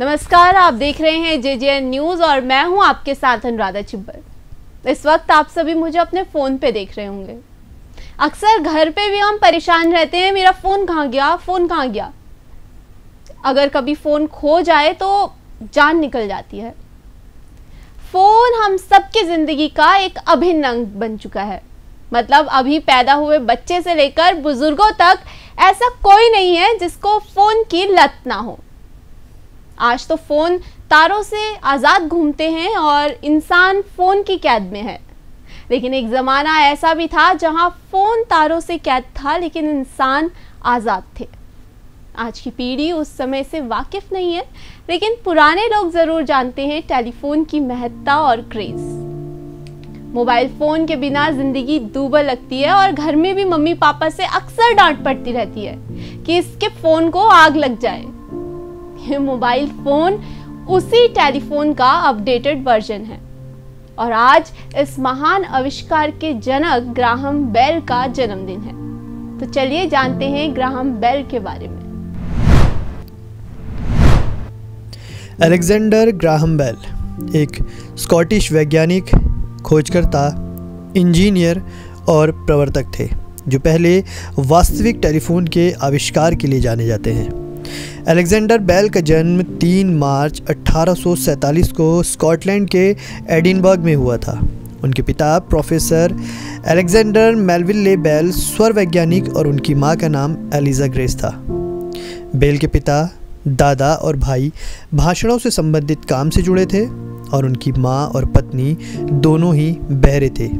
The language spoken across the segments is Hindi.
नमस्कार, आप देख रहे हैं JJN न्यूज और मैं हूं आपके साथ अनुराधा चिब्बर। इस वक्त आप सभी मुझे अपने फ़ोन पे देख रहे होंगे। अक्सर घर पे भी हम परेशान रहते हैं, मेरा फ़ोन कहाँ गया, फ़ोन कहाँ गया। अगर कभी फ़ोन खो जाए तो जान निकल जाती है। फ़ोन हम सबकी ज़िंदगी का एक अभिन्न अंग बन चुका है। मतलब अभी पैदा हुए बच्चे से लेकर बुजुर्गों तक ऐसा कोई नहीं है जिसको फ़ोन की लत ना हो। आज तो फ़ोन तारों से आज़ाद घूमते हैं और इंसान फ़ोन की कैद में है। लेकिन एक ज़माना ऐसा भी था जहां फ़ोन तारों से कैद था लेकिन इंसान आज़ाद थे। आज की पीढ़ी उस समय से वाकिफ़ नहीं है, लेकिन पुराने लोग ज़रूर जानते हैं टेलीफोन की महत्ता और क्रेज़। मोबाइल फ़ोन के बिना ज़िंदगी दूभर लगती है और घर में भी मम्मी पापा से अक्सर डांट पड़ती रहती है कि इसके फ़ोन को आग लग जाए। ये मोबाइल फ़ोन उसी टेलीफोन का अपडेटेड वर्जन है और आज इस महान आविष्कार के जनक ग्राहम बेल का जन्मदिन है। तो चलिए जानते हैं ग्राहम बेल के बारे में। अलेक्जेंडर ग्राहम बेल एक स्कॉटिश वैज्ञानिक, खोजकर्ता, इंजीनियर और प्रवर्तक थे जो पहले वास्तविक टेलीफोन के आविष्कार के लिए जाने जाते हैं। अलेक्जेंडर बेल का जन्म 3 मार्च 1847 को स्कॉटलैंड के एडिनबर्ग में हुआ था। उनके पिता प्रोफेसर अलेक्जेंडर मेलविले बेल स्वर वैज्ञानिक और उनकी मां का नाम एलिजा ग्रेस था। बेल के पिता, दादा और भाई भाषणों से संबंधित काम से जुड़े थे और उनकी मां और पत्नी दोनों ही बहरे थे।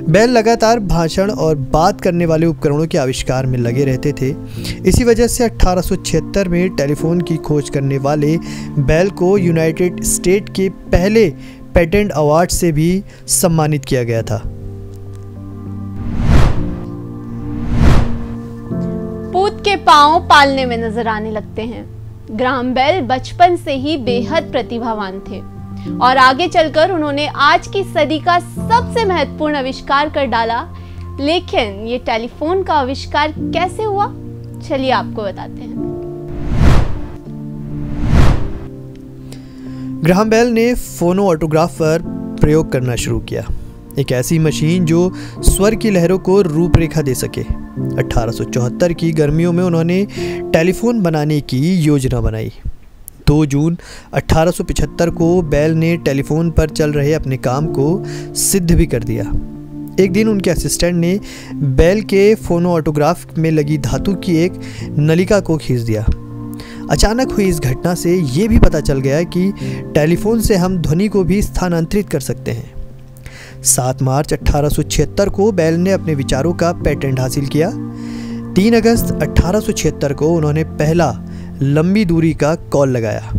बेल लगातार भाषण और बात करने वाले उपकरणों के आविष्कार में लगे रहते थे। इसी वजह से 1876 में टेलीफोन की खोज करने वाले बेल को यूनाइटेड स्टेट के पहले पेटेंट अवार्ड से भी सम्मानित किया गया था। पूत के पांव पालने में नजर आने लगते हैं। ग्राहम बेल बचपन से ही बेहद प्रतिभावान थे और आगे चलकर उन्होंने आज की सदी का सबसे महत्वपूर्ण आविष्कार कर डाला। लेकिन ये टेलीफोन का आविष्कार कैसे हुआ, चलिए आपको बताते हैं। ग्राहम बेल ने फोनो ऑटोग्राफ पर प्रयोग करना शुरू किया, एक ऐसी मशीन जो स्वर की लहरों को रूपरेखा दे सके। 1874 की गर्मियों में उन्होंने टेलीफोन बनाने की योजना बनाई। 2 जून 1875 को बेल ने टेलीफोन पर चल रहे अपने काम को सिद्ध भी कर दिया। एक दिन उनके असिस्टेंट ने बेल के फोनो ऑटोग्राफ में लगी धातु की एक नलिका को खींच दिया। अचानक हुई इस घटना से ये भी पता चल गया कि टेलीफोन से हम ध्वनि को भी स्थानांतरित कर सकते हैं। 7 मार्च 1876 को बेल ने अपने विचारों का पेटेंट हासिल किया। 3 अगस्त 1876 को उन्होंने पहला लंबी दूरी का कॉल लगाया।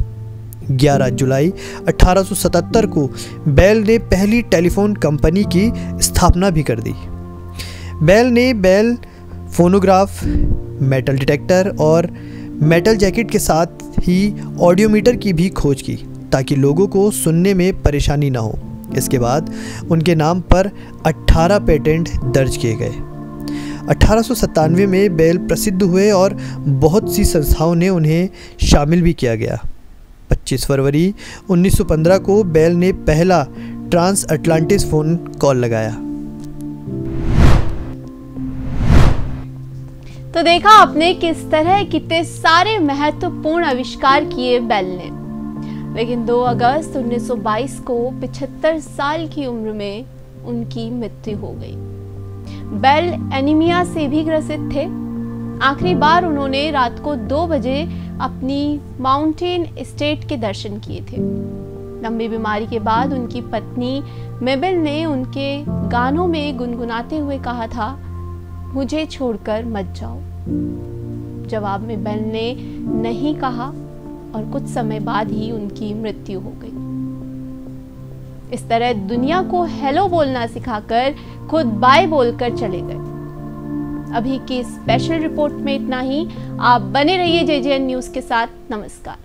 11 जुलाई 1877 को बेल ने पहली टेलीफोन कंपनी की स्थापना भी कर दी। बेल ने बेल फोनोग्राफ, मेटल डिटेक्टर और मेटल जैकेट के साथ ही ऑडियोमीटर की भी खोज की ताकि लोगों को सुनने में परेशानी ना हो। इसके बाद उनके नाम पर 18 पेटेंट दर्ज किए गए। 1897 में बेल प्रसिद्ध हुए और बहुत सी संस्थाओं ने उन्हें शामिल भी किया गया। 25 फरवरी 1915 को बेल ने पहला ट्रांस अटलांटिस फोन कॉल लगाया। तो देखा आपने किस तरह कितने सारे महत्वपूर्ण आविष्कार किए बेल ने। लेकिन 2 अगस्त 1922 को 75 साल की उम्र में उनकी मृत्यु हो गई। बेल एनीमिया से भी ग्रसित थे। आखिरी बार उन्होंने रात को 2 बजे अपनी माउंटेन एस्टेट के दर्शन किए थे। लंबी बीमारी के बाद उनकी पत्नी मेबल ने उनके गानों में गुनगुनाते हुए कहा था, मुझे छोड़कर मत जाओ। जवाब में बेल ने नहीं कहा और कुछ समय बाद ही उनकी मृत्यु हो गई। इस तरह दुनिया को हेलो बोलना सिखाकर खुद बाय बोलकर चले गए। अभी की स्पेशल रिपोर्ट में इतना ही। आप बने रहिए JJN न्यूज़ के साथ। नमस्कार।